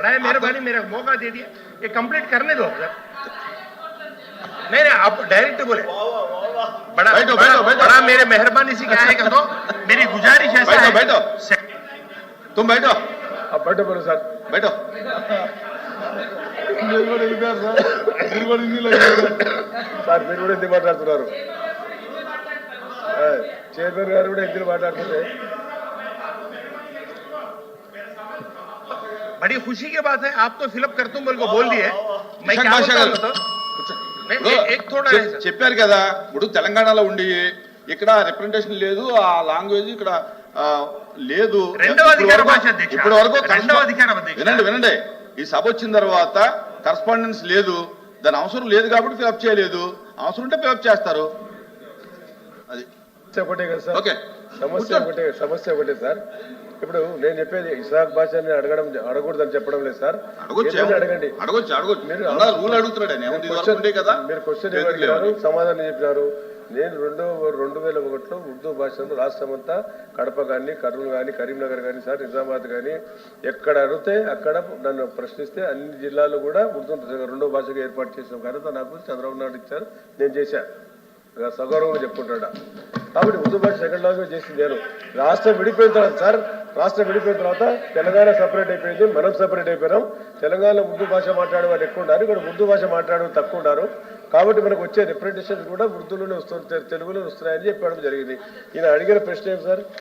बड़ा मेहरबानी मेरा मौका दे दिया, ये कंप्लीट करने दो सर। नहीं नहीं आप डायरेक्ट बोले। बड़ा बैठो, बड़ा, बैठो, बैठो। बड़ा मेरे मेहरबानी से क्या है कर दो, मेरी गुजारिश ऐसा बैठो, है। बैठो। तुम बैठो, अब बैठो बोलो सर। बैठो। సార్ మీరు కూడా ఎందుకు మాట్లాడుతున్నారు? చైర్మన్ గారు కూడా ఎందుకు మాట్లాడుతుంటే बड़ी खुशी की बात है, आप तो फिलअप कर तुम बोल को बोल दिए। मैं क्या భాష बोलता గారు, हूं तो? కూర్చో. नहीं, ఇప్పుడు एक थोड़ा है सर। చెప్పారు కదా, ఇప్పుడు తెలంగాణలో ఉండి ఇక్కడ రిప్రజెంటేషన్ లేదు, ఆ లాంగ్వేజ్ ఇక్కడ లేదు. రెండవ అధికార భాష అధ్యక్ష. ఇప్పటి వరకు రెండవ అధికారం అధ్యక్ష. వినండి వినండి, ఈ సభ వచ్చిన తర్వాత కరస్పాండెన్స్ లేదు, దాని అవసరం లేదు కాబట్టి ఫిలప్ చేయలేదు. అవసరం ఉంటే ఫిలప్ చేస్తారు. అది ఒకటే కదా సార్. ఓకే, సమస్య ఒకటే సార్. ఇప్పుడు నేను చెప్పేది ఇస్రాక్ భాషని అడగకూడదని చెప్పడం లేదు సార్. అడగొచ్చు, అడగండి. అడగొచ్చు, అడగొచ్చు. మీరు రూల్ అడుగుతున్నాడు ఆయన. ఏముంది, ఇది వరకు ఉండే కదా. మీరు క్వశ్చన్ అడిగారు, సమాధానం చెప్పినారు. నేను 2001లో ఉర్దూ భాషను రాష్ట్రం అంతా కడప కానీ, కర్నూలు కానీ, కరీంనగర్ కానీ, సార్ నిజామాబాద్ కానీ ఎక్కడ అడిగితే అక్కడ నన్ను ప్రశ్నిస్తే అన్ని జిల్లాలు కూడా ఉర్దూ రెండో భాషగా ఏర్పాటు చేసిన ఘనత నాకు చంద్రబాబు నాయుడు ఇచ్చారు, నేను చేశాను. సగౌరవంగా చెప్పుకుంటాడా. కాబట్టి ఉర్దూ భాష సెకండ్ లాంగ్వేజ్ చేసింది నేను. రాష్ట్రం విడిపోయిన తర్వాత సార్, రాష్ట్రం విడిపోయిన తర్వాత తెలంగాణ సపరేట్ అయిపోయింది, మనం సపరేట్ అయిపోయినాం. తెలంగాణలో ఉర్దూ భాష మాట్లాడే వాళ్ళు ఎక్కువ ఉన్నారు, ఇక్కడ ఉర్దూ భాష మాట్లాడే తక్కువ ఉన్నారు. కాబట్టి మనకు వచ్చే రిప్రజెంటేషన్ కూడా ఉర్దూలోనే వస్తుంది, తెలుగులో వస్తున్నాయని చెప్పడం జరిగింది. ఈయన అడిగిన ప్రశ్న ఏం సార్?